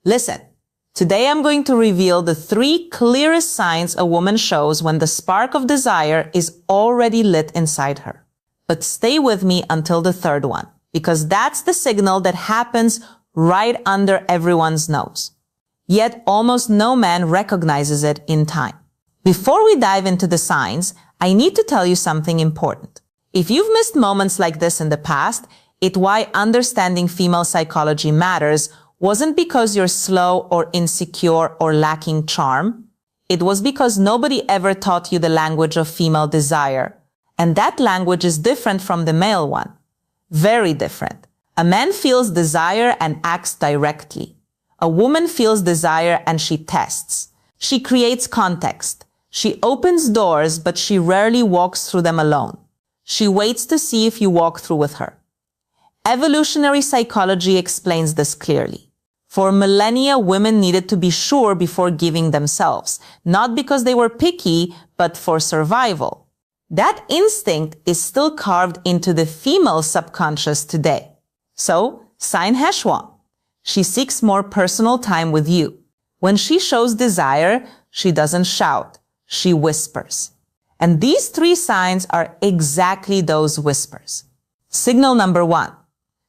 Listen, today I'm going to reveal the 3 clearest signs a woman shows when the spark of desire is already lit inside her. But stay with me until the 3rd one, because that's the signal that happens right under everyone's nose. Yet almost no man recognizes it in time. Before we dive into the signs, I need to tell you something important. If you've missed moments like this in the past, it's why understanding female psychology matters wasn't because you're slow or insecure or lacking charm. It was because nobody ever taught you the language of female desire. And that language is different from the male one. Very different. A man feels desire and acts directly. A woman feels desire and she tests. She creates context. She opens doors, but she rarely walks through them alone. She waits to see if you walk through with her. Evolutionary psychology explains this clearly. For millennia, women needed to be sure before giving themselves, not because they were picky, but for survival. That instinct is still carved into the female subconscious today. So, sign #1. She seeks more personal time with you. When she shows desire, she doesn't shout, she whispers. And these 3 signs are exactly those whispers. Signal number 1.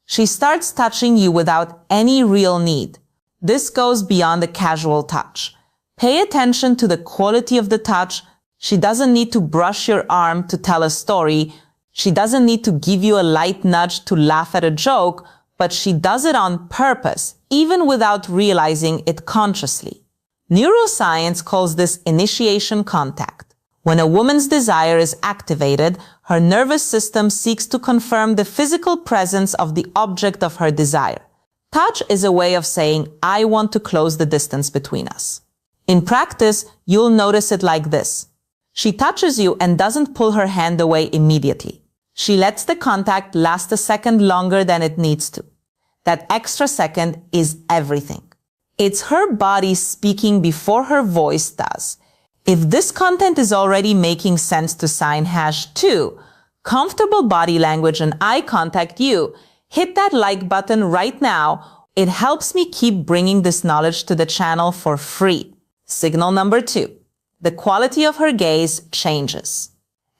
She starts touching you without any real need. This goes beyond a casual touch. Pay attention to the quality of the touch. She doesn't need to brush your arm to tell a story. She doesn't need to give you a light nudge to laugh at a joke, but she does it on purpose, even without realizing it consciously. Neuroscience calls this initiation contact. When a woman's desire is activated, her nervous system seeks to confirm the physical presence of the object of her desire. Touch is a way of saying, I want to close the distance between us. In practice, you'll notice it like this. She touches you and doesn't pull her hand away immediately. She lets the contact last a second longer than it needs to. That extra second is everything. It's her body speaking before her voice does. If this content is already making sense to sign #2, comfortable body language and eye contact you, hit that like button right now. It helps me keep bringing this knowledge to the channel for free. Signal number 2. The quality of her gaze changes.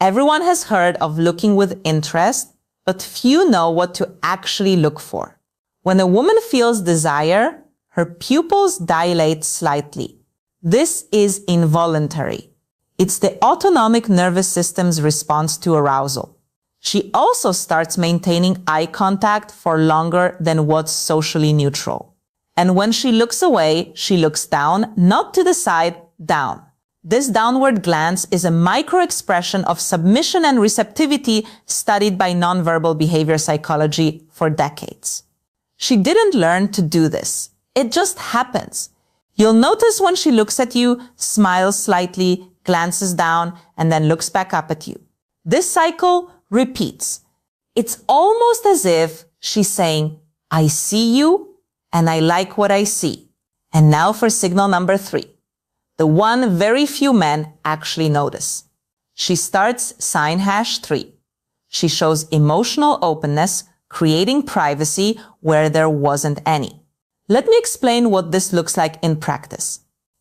Everyone has heard of looking with interest, but few know what to actually look for. When a woman feels desire, her pupils dilate slightly. This is involuntary. It's the autonomic nervous system's response to arousal. She also starts maintaining eye contact for longer than what's socially neutral. And when she looks away, she looks down, not to the side, down. This downward glance is a micro-expression of submission and receptivity studied by nonverbal behavior psychology for decades. She didn't learn to do this. It just happens. You'll notice when she looks at you, smiles slightly, glances down, and then looks back up at you. This cycle repeats. It's almost as if she's saying, I see you, and I like what I see. And now for signal number 3. The one very few men actually notice. She starts sign #3. She shows emotional openness, creating privacy where there wasn't any. Let me explain what this looks like in practice.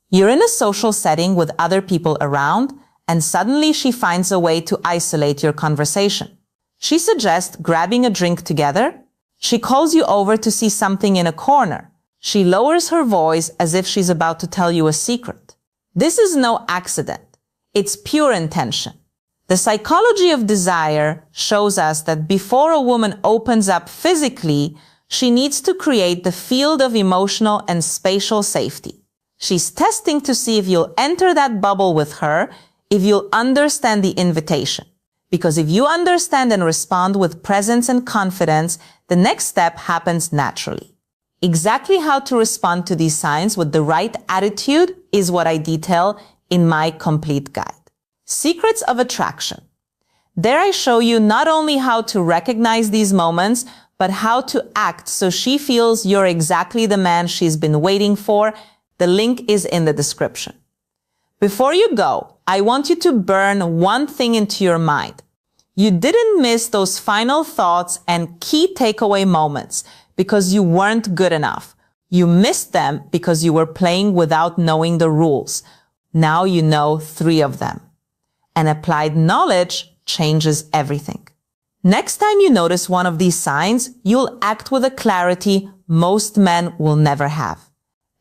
You're in a social setting with other people around, and suddenly she finds a way to isolate your conversation. She suggests grabbing a drink together. She calls you over to see something in a corner. She lowers her voice as if she's about to tell you a secret. This is no accident. It's pure intention. The psychology of desire shows us that before a woman opens up physically, she needs to create the field of emotional and spatial safety. She's testing to see if you'll enter that bubble with her, if you'll understand the invitation. Because if you understand and respond with presence and confidence, the next step happens naturally. Exactly how to respond to these signs with the right attitude is what I detail in my complete guide. Secrets of Attraction. There I show you not only how to recognize these moments, but how to act so she feels you're exactly the man she's been waiting for. The link is in the description. Before you go, I want you to burn one thing into your mind. You didn't miss those final thoughts and key takeaway moments because you weren't good enough. You missed them because you were playing without knowing the rules. Now you know 3 of them. And applied knowledge changes everything. Next time you notice one of these signs, you'll act with a clarity most men will never have.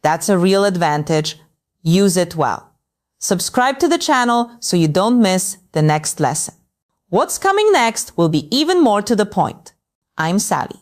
That's a real advantage. Use it well. Subscribe to the channel so you don't miss the next lesson. What's coming next will be even more to the point. I'm Sally.